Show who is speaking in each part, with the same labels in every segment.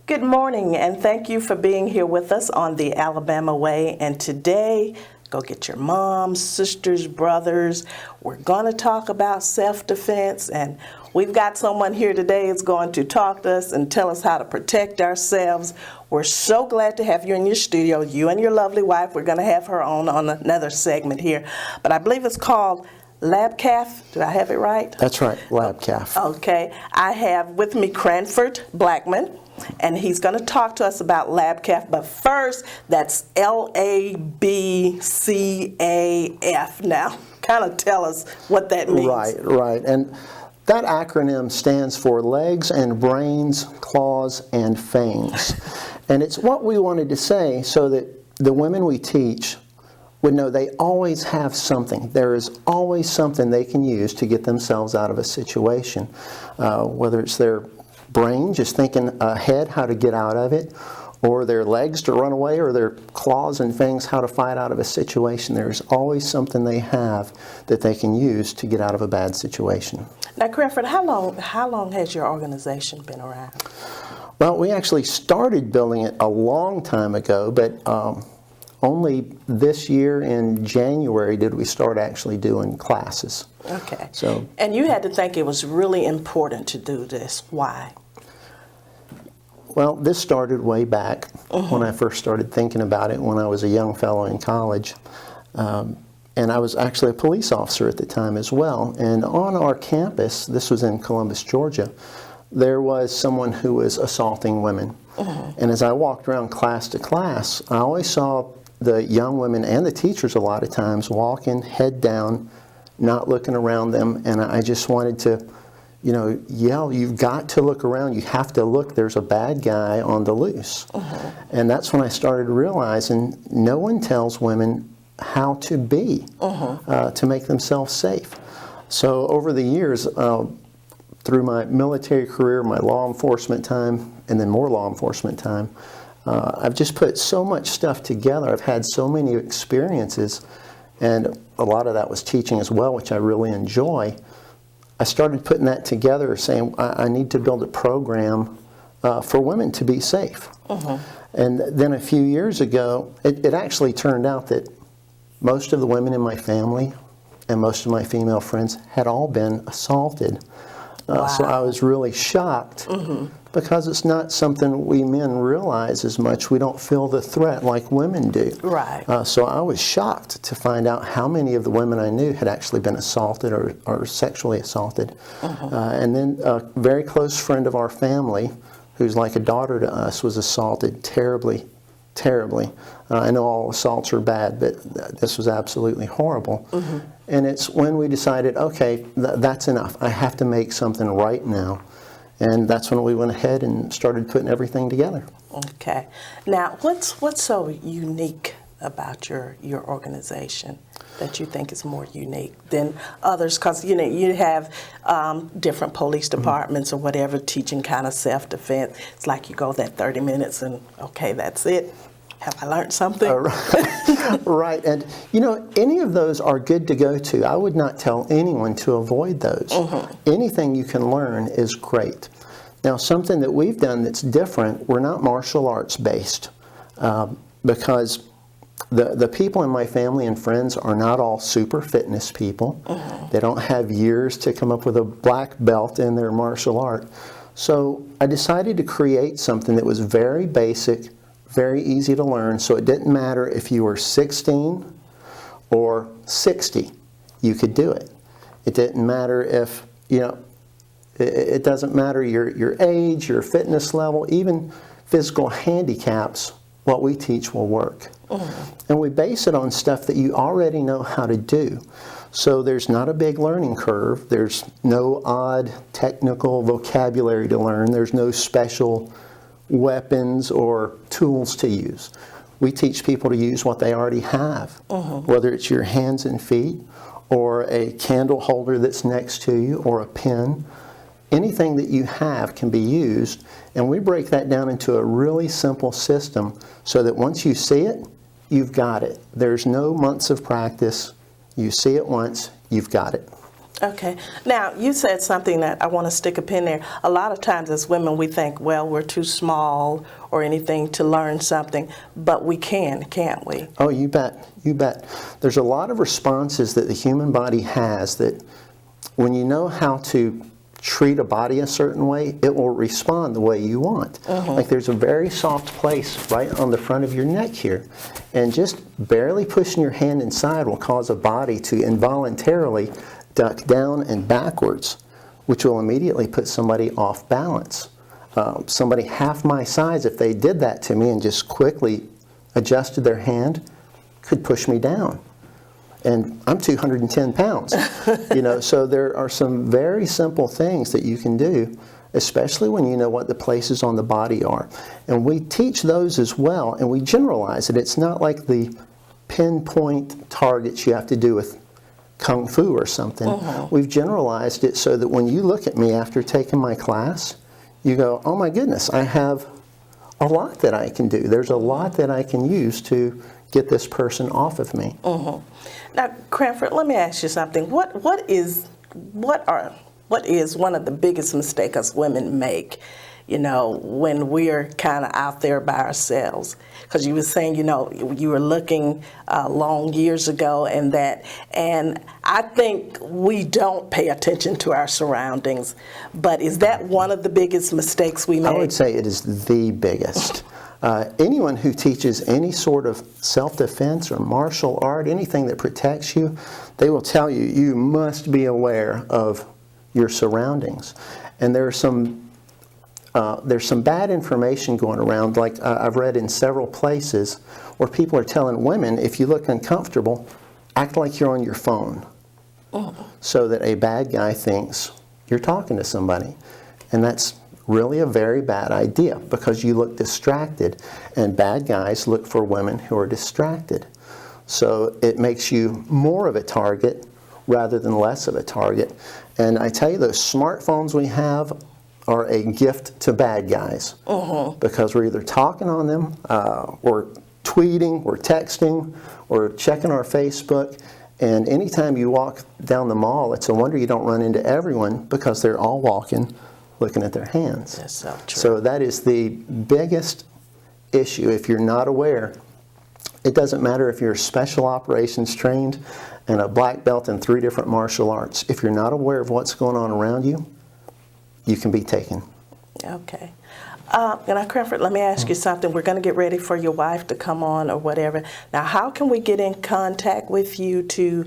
Speaker 1: Good morning, and thank you for being here with us on the Alabama Way. And today, go get your moms, sisters, brothers. We're going to talk about self-defense, and we've got someone here today who's going to talk to us and tell us how to protect ourselves. We're so glad to have you in your studio, you and your lovely wife. We're going to have her on another segment here, but I believe it's called LaBCaF. Do I have it right?
Speaker 2: That's right, LaBCaF.
Speaker 1: Okay. I have with me Cranford Blackmon, and he's going to talk to us about LaBCaF. But first, that's LaBCaF. Now, kind of tell us what that means.
Speaker 2: Right. And that acronym stands for Legs and Brains, Claws, and Fangs. And it's what we wanted to say so that the women we teach would know they always have something. There is always something they can use to get themselves out of a situation, whether it's their brain just thinking ahead how to get out of it, or their legs to run away, or their claws and fangs how to fight out of a situation. There's always something they have that they can use to get out of a bad situation.
Speaker 1: Now, Cranford, how long has your organization been around?
Speaker 2: Well, we actually started building it a long time ago, but only this year in January did we start actually doing classes.
Speaker 1: Okay.
Speaker 2: So,
Speaker 1: and you had to think it was really important to do this. Why?
Speaker 2: Well, this started way back when I first started thinking about it when I was a young fellow in college. And I was actually a police officer at the time as well. And on our campus, this was in Columbus, Georgia, there was someone who was assaulting women. And as I walked around class to class, I always saw the young women and the teachers a lot of times walking head down, not looking around them, and I just wanted to, yell, you've got to look around, you have to look, there's a bad guy on the loose. And that's when I started realizing no one tells women how to be, to make themselves safe. So over the years, through my military career, my law enforcement time, and then more law enforcement time, I've just put so much stuff together. I've had so many experiences, and a lot of that was teaching as well, which I really enjoy. I started putting that together, saying I need to build a program for women to be safe. And then a few years ago, it actually turned out that most of the women in my family and most of my female friends had all been assaulted. So I was really shocked because it's not something we men realize as much. We don't feel the threat like women do.
Speaker 1: Right.
Speaker 2: So I was shocked to find out how many of the women I knew had actually been assaulted or sexually assaulted. And then a very close friend of our family, who's like a daughter to us, was assaulted terribly. I know all assaults are bad, but this was absolutely horrible. And it's when we decided, okay, that's enough. I have to make something right now. And that's when we went ahead and started putting everything together.
Speaker 1: Okay. Now, what's so unique about your organization that you think is more unique than others? Because you have different police departments or whatever teaching kind of self-defense. It's like you go that 30 minutes and okay, that's it. Have I learned something?
Speaker 2: Right. And any of those are good to go to. I would not tell anyone to avoid those. Anything you can learn is great. Now, something that we've done that's different, we're not martial arts based because the people in my family and friends are not all super fitness people. They don't have years to come up with a black belt in their martial art. So I decided to create something that was very basic, very easy to learn, so it didn't matter if you were 16 or 60, you could do it. It didn't matter if, it doesn't matter your age, your fitness level, even physical handicaps, what we teach will work. And we base it on stuff that you already know how to do. So there's not a big learning curve. There's no odd technical vocabulary to learn. There's no special weapons or tools to use. We teach people to use what they already have, whether it's your hands and feet or a candle holder that's next to you or a pen. Anything that you have can be used, and we break that down into a really simple system so that once you see it, you've got it. There's no months of practice. You see it once, you've got it.
Speaker 1: Okay. Now, you said something that I want to stick a pin there. A lot of times as women, we think, well, we're too small or anything to learn something, but we can, can't we?
Speaker 2: Oh, you bet. You bet. There's a lot of responses that the human body has that when you know how to treat a body a certain way, it will respond the way you want. Like there's a very soft place right on the front of your neck here, and just barely pushing your hand inside will cause a body to involuntarily duck down and backwards, which will immediately put somebody off balance. Somebody half my size, if they did that to me and just quickly adjusted their hand, could push me down. And I'm 210 pounds, so there are some very simple things that you can do, especially when you know what the places on the body are. And we teach those as well, and we generalize it. It's not like the pinpoint targets you have to do with Kung Fu or something. We've generalized it so that when you look at me after taking my class, you go, oh my goodness, I have a lot that I can do. There's a lot that I can use to get this person off of me.
Speaker 1: Now, Cranford, let me ask you something. What is one of the biggest mistakes us women make, when we're kind of out there by ourselves? Because you were saying, you were looking long years ago and I think we don't pay attention to our surroundings. But is that one of the biggest mistakes we make?
Speaker 2: I would say it is the biggest. Anyone who teaches any sort of self-defense or martial art, anything that protects you, they will tell you, you must be aware of your surroundings. And there's some bad information going around, like I've read in several places where people are telling women, if you look uncomfortable, act like you're on your phone, so that a bad guy thinks you're talking to somebody. And that's really a very bad idea, because you look distracted, and bad guys look for women who are distracted. So it makes you more of a target rather than less of a target. And I tell you, those smartphones we have are a gift to bad guys, because we're either talking on them, or tweeting, or texting, or checking our Facebook. And anytime you walk down the mall, it's a wonder you don't run into everyone, because they're all walking looking at their hands.
Speaker 1: That's so true.
Speaker 2: So that is the biggest issue. If you're not aware, it doesn't matter if you're special operations trained and a black belt in 3 different martial arts. If you're not aware of what's going on around you, you can be taken.
Speaker 1: Okay. Now, Cranford, let me ask you something. We're going to get ready for your wife to come on or whatever. Now, how can we get in contact with you to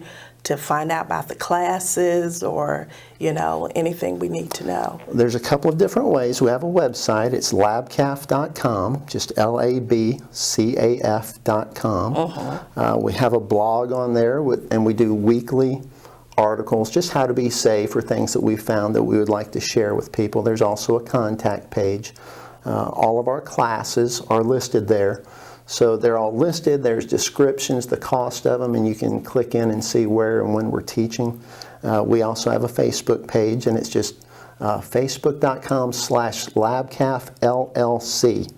Speaker 1: find out about the classes or, anything we need to know?
Speaker 2: There's a couple of different ways. We have a website. It's LaBCaF.com, just LABCAF.com. We have a blog on there, and we do weekly articles, just how to be safe, or things that we've found that we would like to share with people. There's also a contact page. All of our classes are listed there. So they're all listed. There's descriptions, the cost of them, and you can click in and see where and when we're teaching. We also have a Facebook page, and it's just facebook.com/LaBCaF LLC.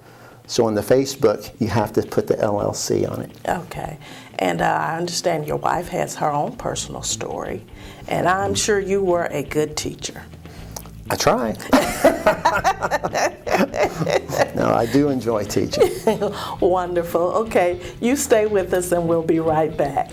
Speaker 2: So on the Facebook, you have to put the LLC on it.
Speaker 1: Okay. And I understand your wife has her own personal story, and I'm sure you were a good teacher.
Speaker 2: I try. No, I do enjoy teaching.
Speaker 1: Wonderful. Okay, you stay with us and we'll be right back.